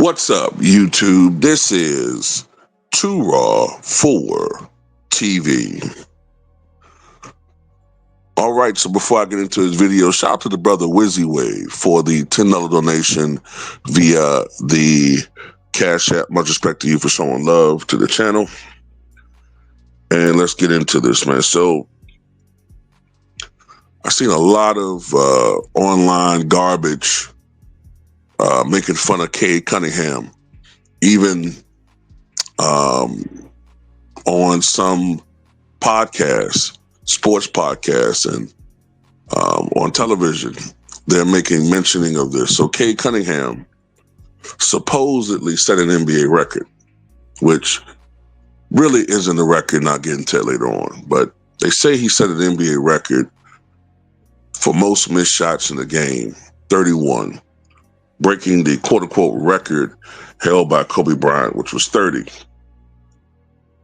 What's up, YouTube? This is Too Raw for TV. All right, so before I get into this video, shout out to the brother Wizzy Wave for the $10 donation via the Cash App. Much respect to you for showing love to the channel. And let's get into this, man. So I've seen a lot of online garbage making fun of Cade Cunningham, even on some podcasts, sports podcasts, and on television. They're making mentioning of this. So Cade Cunningham supposedly set an NBA record, which really isn't a record, not getting to it later on. But they say he set an NBA record for most missed shots in the game, 31, breaking the quote-unquote record held by Kobe Bryant, which was 30.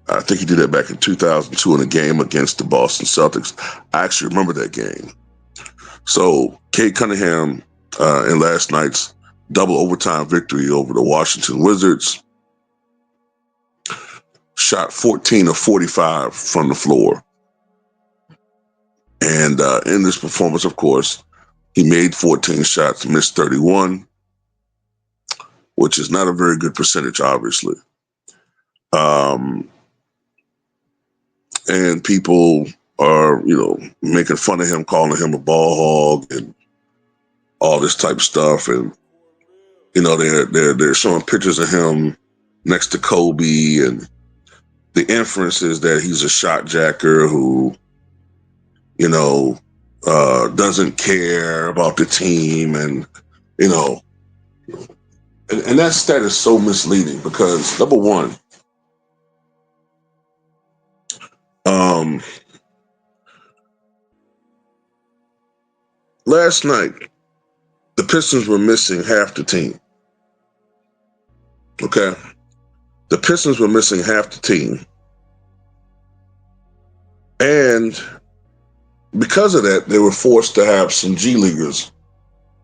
I think he did that back in 2002 in a game against the Boston Celtics. I actually remember that game. So Cade Cunningham in last night's double overtime victory over the Washington Wizards shot 14 of 45 from the floor. And in this performance, of course, he made 14 shots, missed 31, which is not a very good percentage, obviously. And people are, making fun of him, calling him a ball hog and all this type of stuff. And, they're showing pictures of him next to Kobe, and the inference is that he's a shot jacker who, doesn't care about the team. And, and that stat is so misleading because, number one, last night, the Pistons were missing half the team. Okay? The Pistons were missing half the team. And because of that, they were forced to have some G Leaguers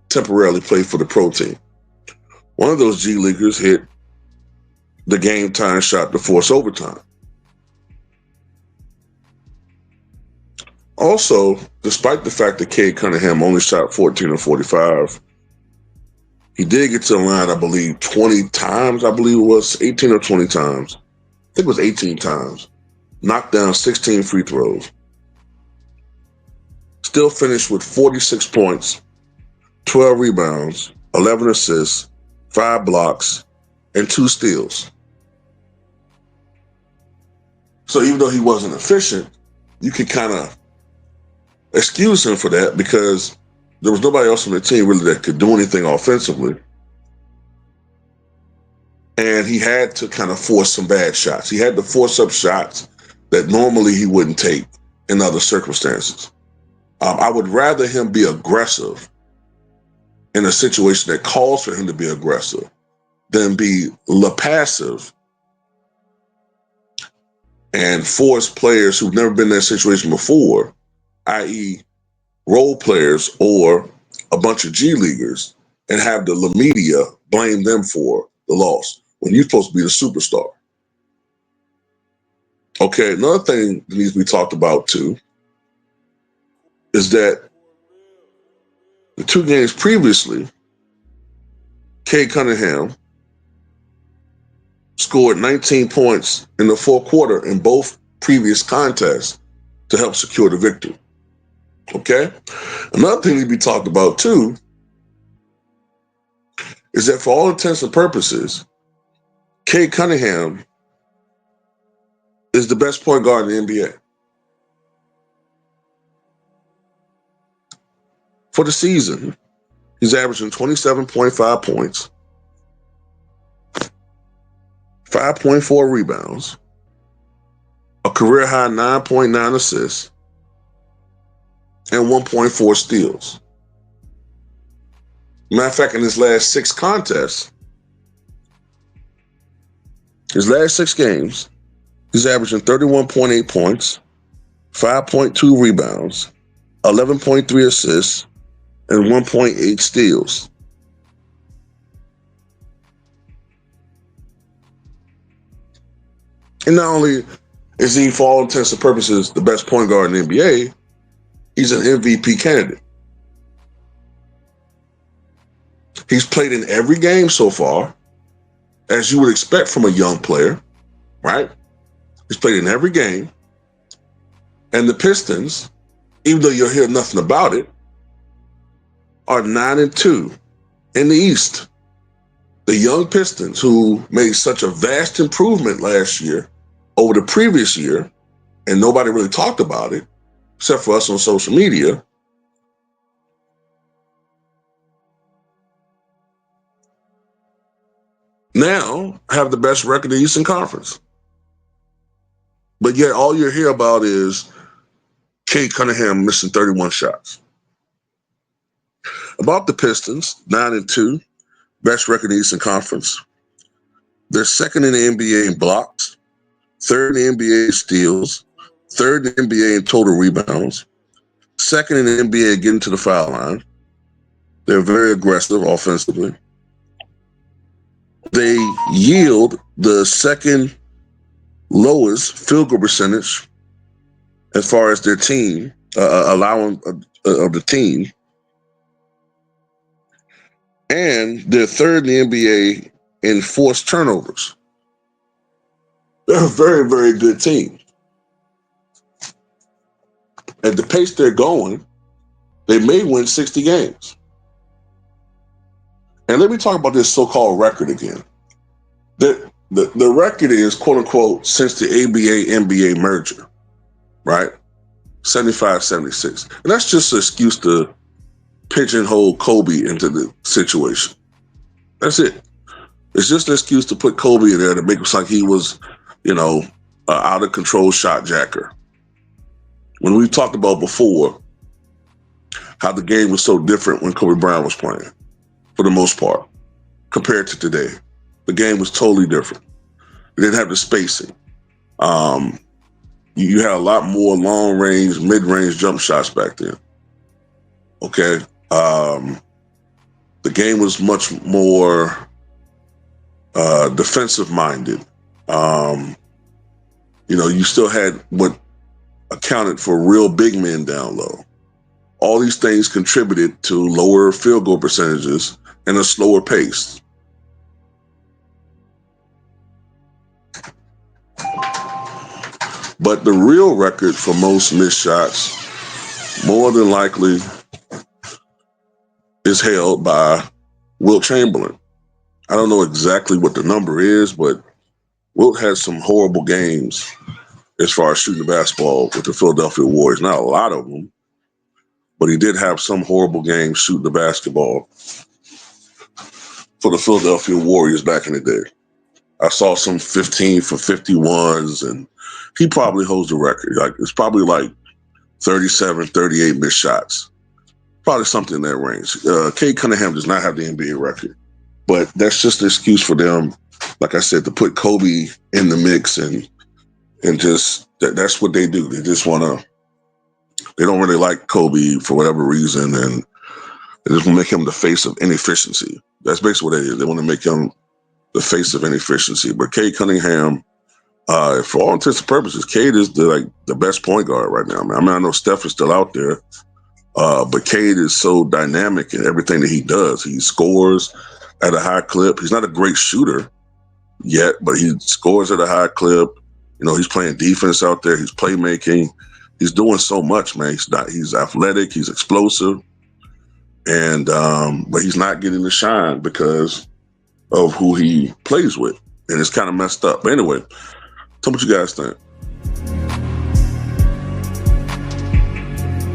temporarily play for the pro team. One of those G Leaguers hit the game time shot to force overtime. Also, despite the fact that Cade Cunningham only shot 14 of 45, he did get to the line, I believe, 20 times. I believe it was 18 or 20 times. I think it was 18 times. Knocked down 16 free throws. Still finished with 46 points, 12 rebounds, 11 assists, 5 blocks, and 2 steals. So even though he wasn't efficient, you could kind of excuse him for that because there was nobody else on the team really that could do anything offensively. And he had to kind of force some bad shots. He had to force up shots that normally he wouldn't take in other circumstances. I would rather him be aggressive in a situation that calls for him to be aggressive than be passive and force players who've never been in that situation before, i.e. role players or a bunch of G Leaguers, and have the media blame them for the loss when you're supposed to be the superstar. Okay, another thing that needs to be talked about too is that the 2 games previously, Cade Cunningham scored 19 points in the fourth quarter in both previous contests to help secure the victory. Okay? Another thing to be talked about too is that for all intents and purposes, Cade Cunningham is the best point guard in the NBA. For the season, he's averaging 27.5 points, 5.4 rebounds, a career high 9.9 assists, and 1.4 steals. Matter of fact, in his last 6 contests, his last 6 games, he's averaging 31.8 points, 5.2 rebounds, 11.3 assists, and 1.8 steals. And not only is he, for all intents and purposes, the best point guard in the NBA, he's an MVP candidate. He's played in every game so far, as you would expect from a young player, right? He's played in every game. And the Pistons, even though you'll hear nothing about it, are 9-2 in the East. The young Pistons, who made such a vast improvement last year over the previous year, and nobody really talked about it, except for us on social media, now have the best record in the Eastern Conference. But yet all you hear about is Cade Cunningham missing 31 shots. About the Pistons, 9-2, best record in the Eastern Conference. They're second in the NBA in blocks, third in the NBA in steals, third in the NBA in total rebounds, second in the NBA getting to the foul line. They're very aggressive offensively. They yield the second lowest field goal percentage as far as their team, allowing of the team. And they're third in the NBA in forced turnovers. They're a very, very good team. At the pace they're going, they may win 60 games. And let me talk about this so-called record again. The record is, quote unquote, since the ABA-NBA merger, right? 75-76. And that's just an excuse to pigeonhole Kobe into the situation. That's it. It's just an excuse to put Kobe in there to make it like he was, out of control shot jacker. When we talked about before how the game was so different when Kobe Bryant was playing, for the most part, compared to today. The game was totally different. It didn't have the spacing. You had a lot more long-range, mid-range jump shots back then. Okay? The game was much more defensive-minded. You still had what accounted for real big men down low. All these things contributed to lower field goal percentages and a slower pace. But the real record for most missed shots, more than likely, is held by Wilt Chamberlain. I don't know exactly what the number is, but Wilt had some horrible games as far as shooting the basketball with the Philadelphia Warriors. Not a lot of them, but he did have some horrible games shooting the basketball for the Philadelphia Warriors back in the day. I saw some 15 for 51s, and he probably holds the record. It's probably like 37, 38 missed shots. Probably something in that range. Cade Cunningham does not have the NBA record, but that's just an excuse for them, like I said, to put Kobe in the mix and just that's what they do. They just they don't really like Kobe for whatever reason, and they just want to make him the face of inefficiency. That's basically what it is. They want to make him the face of inefficiency. But Cade Cunningham, for all intents and purposes, Cade is the best point guard right now. I know Steph is still out there, but Cade is so dynamic in everything that he does. He scores at a high clip. He's not a great shooter yet, but he scores at a high clip. He's playing defense out there. He's playmaking. He's doing so much, man. He's athletic. He's explosive, and but he's not getting the shine because of who he plays with, and it's kind of messed up. But anyway, tell me what you guys think.